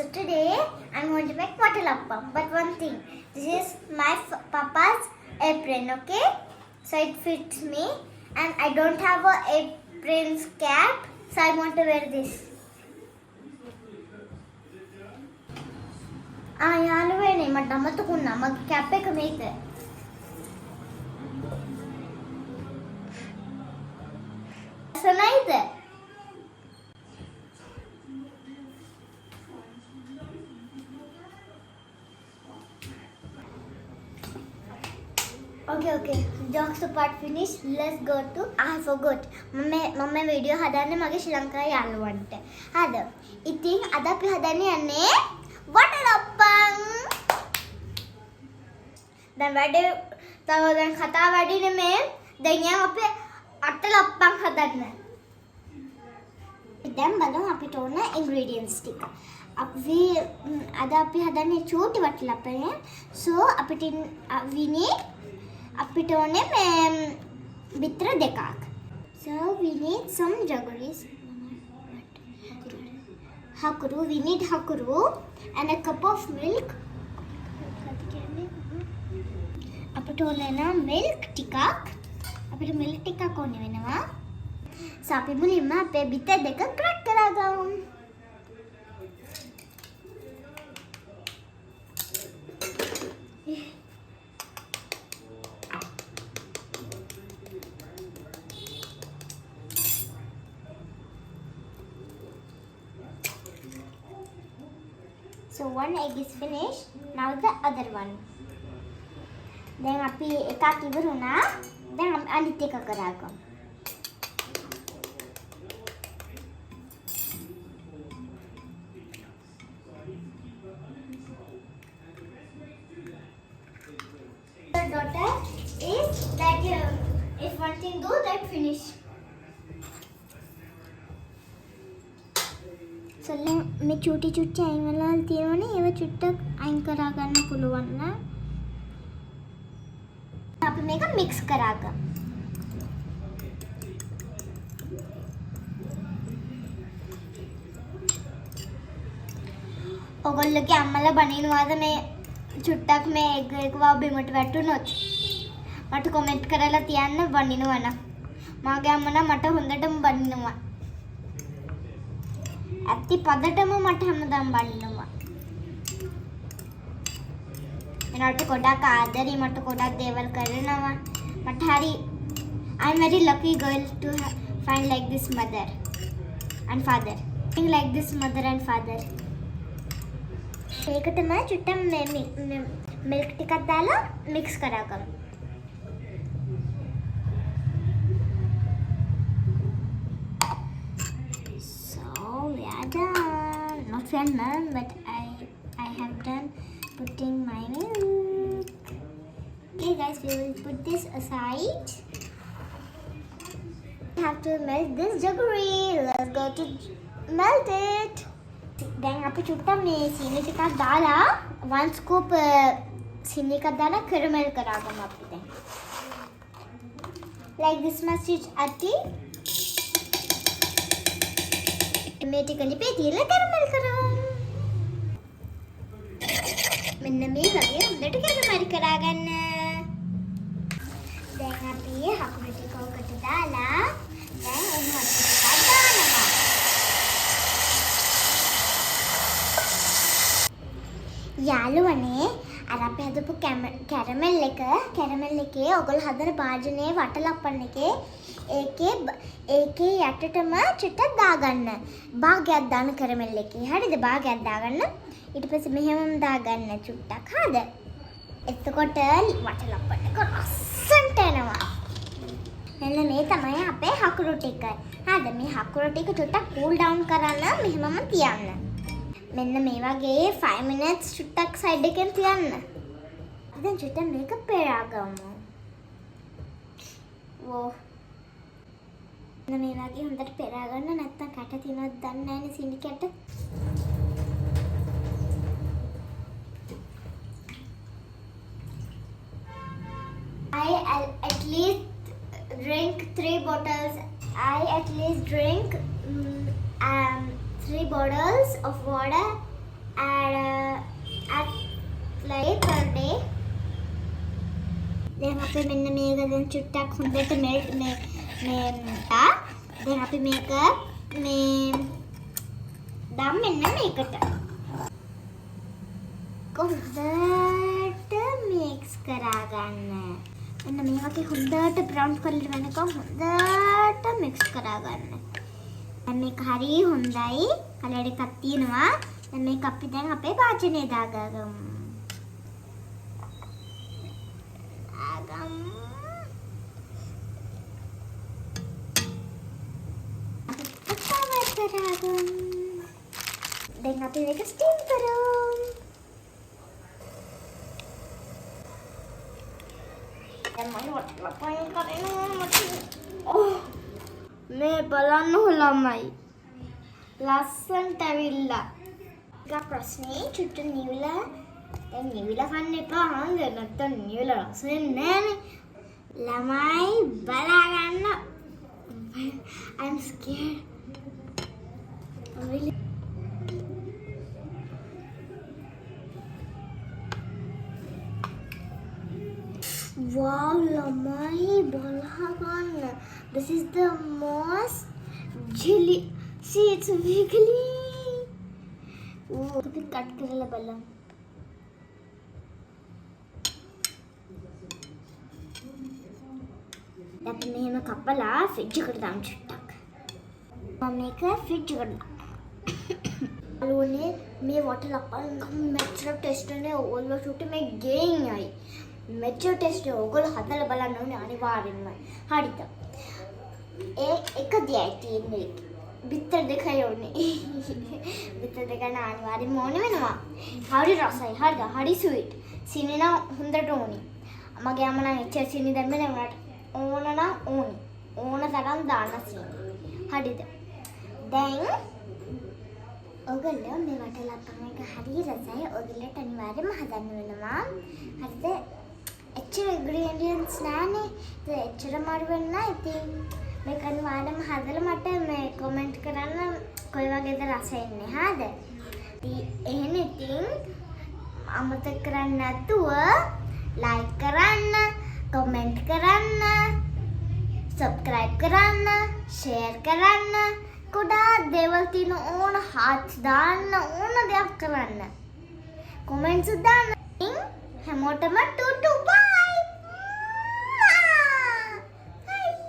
So today I'm going to make vatalappam. But one thing, this is my papa's apron, okay? So it fits me, and I don't have a apron's cap, so I want to wear this. යාළුවනේ මට අමතකුණා මගේ cap එක මේක. සනයිද? Okay. Jokes apart finished. Let's go to. I forgot. මම video හදන්නේ මගේ ශ්‍රී ලංකා යාළුවන්ට. හරිද? ඉතින් අද අපි හදන්නේ යන්නේ වටලප්පම්. දැන් කතා වැඩි නෙමේ. දැන් යන් අපි අටලප්පම් හදන්න. දැන් බලමු අපිට ඕන ingredients ටික. අද අපි හදන්නේ චූටි වටලප්පම්. So අපිට ඕනේ බිත්‍ර දෙකක්. So we need some jaggeries. Hakuru. We need hakuru and a cup of milk. අපිට ඕනේ නම් milk ටිකක්. අපිට milk ටිකක් ඕනේ වෙනවා. So අපි මුලින්ම අපේ බිත්‍ර දෙක crack කරගමු. So one egg is finished. Now the other one. Then අපි එකක් ඉවර වුණා. දැන් අනිත් එක කරගමු. The daughter is that if one thing do that finish. සල්ලෙන් මේ චූටි අයින් වෙලා තියෙනවනේ ඒව චුට්ටක් අයින් කරා ගන්න පුළුවන් නම් අපි මේක මික්ස් කරාගමු. ඔයගොල්ලෝගේ අම්මලා බනිනවාද මේ චුට්ටක් මේ එග් එක බිමට වැටුනොත් මට කමෙන්ට් කරලා තියන්න බනිනවා නම්. මාගේ අම්මා නම් මට හොඳටම බනිනවා. ඇත්ති පදටම මට හැමදාම බනිනවා. එනට ගොඩක් ආදරේ මට ගොඩක් දේවල් කරනවා. මට හරි I'm very lucky girl to find like this mother and father. Like this mother and father. ඒකටම චුට්ටක් milk ටිකක් දාලා mix කරගමු. We are done. Not well done, but I have done putting my milk. Okay guys, we will put this aside. We have to melt this jaggery. Let's go to melt it. Then අපි චුට්ටක් මේ සීනි ටිකක් දාලා 1 scoop සීනි එකක් දාලා caramel කරගමු අපි දැන්. Like this much is ati. මේ ටික ලිපේ තියලා කැරමල් කරමු. මෙන්න මේ වගේ හොඳට කැරමල් කරගන්න. දැන් අපි හකුරු ටික ඔකට දාලා දැන් එන්න ටිකක් දානවා. යාළුවනේ අර අපි හදපු කැරමල් එකේ ඔයගොල්ලෝ හදන භාජනයේ වටලප්පන් එකේ ඒකේ යටටම චුට්ටක් දාගන්න. භාගයක් දාන කැරමල් එකේ. හරිද? භාගයක් දාගන්න. ඊට පස්සේ මෙහෙමම දාගන්න චුට්ටක්. හරිද? එතකොට වටලප්පන් එක රස්සන්ට එනවා. මෙන්න මේ තමයි අපේ හකුරු ටික. හරිද? මේ හකුරු ටික චුට්ටක් cool down කරන්න මෙහෙමම තියන්න. මෙන්න මේ වගේ 5 minutes චුට්ටක් side එකෙන් තියන්න. දැන් චුට්ටක් මේක පෙරාගමු. ඕ මේ වගේ හොඳට පෙරා ගන්න නැත්නම් කැට තියනවද දන්නේ නැහැනේ සීනි කැට. I at least drink 3 bottles. I at least drink 3 bottles of water at like per day. දැන් අපි මෙන්න මේක දැන් චුට්ටක් හොඳට මෙල්ට් දැන් අපි මේක මේ දාන්න මේකට හොඳට මික්ස් කරා ගන්න. මෙන්න මේ වගේ හොඳට බ්‍රවුන් කලර් වෙනකම් හොඳට මික්ස් කරා ගන්න. දැන් මේක හරි හොඳයි. කලර් එකක් තියෙනවා. දැන් මේක අපි දැන් අපේ වාචනයේ දාගමු. දැන් අපි මේක ස්ටීම් කරමු. දැන් මම වටලපයින් කරනවා. මේ බලන්න ළමයි. ලස්සන්ට ඇවිල්ලා. එක ප්‍රශ්නේ චුට්ට නිවිලා. දැන් නිවිලා කන්න එපා හන්ද නැත්තම් නිවිලා රස වෙන්නේ නැහනේ. ළමයි බලා ගන්න. I'm scared. I'm really Wow, lamai balagan. This is the most jelly. See, it's wiggly. Oh, to be cut karala balam. That mehema kappala fridge eකට දාන්න චුට්ටක්. මම මේක fridge එකට දාන්නේ. මේ water ලපන් මෙච්චර ටෙස්ට් එකේ ඕගොල්ලෝ චුට්ට මේ ගේන්නයි. මෙච්චර ටෙස්ට් එක ඕගොල්ලෝ හදලා බලන්න ඕනේ අනිවාර්යෙන්ම. හරිද? එක දියයි තියෙන්නේ. බිත්තර දෙකයි ඕනේ. බිත්තර දෙක අනිවාර්යෙන්ම ඕනේ වෙනවා. හරි රසයි. හරිද? හරි ස්වීට්. සීනි නම් හොඳට ඕනේ. මගේ අම්මා නම් එච්චර සීනි දැම්මේ නැහැ උනාට. ඕන නම් ඕනේ. ඕන තරම් දාන්න සීනි. හරිද? දැන් ඔයගොල්ලෝ මේ වටලපන් එක හරි රසයි. ඔයගොල්ලෝට අනිවාර්යෙන්ම හදන්න වෙනවා. හරිද? එච්චර ingredients නැනේ. ඒ එච්චර මාරු වෙන්න ඉතින් මේක අනිවාර්යෙන්ම හදලා මට මේ කමෙන්ට් කරන්න කොයි වගේද රස එන්නේ. හරිද? එහෙනම් ඉතින් අමතක කරන්නේ නැතුව like කරන්න, comment කරන්න, subscribe කරන්න, share කරන්න, ගොඩාක් දේවල් තියෙන ඕන hearts දාන්න ඕන දෙයක් කරන්න. comments දාන්න. හැමෝටම ටුටු බයි. බයි.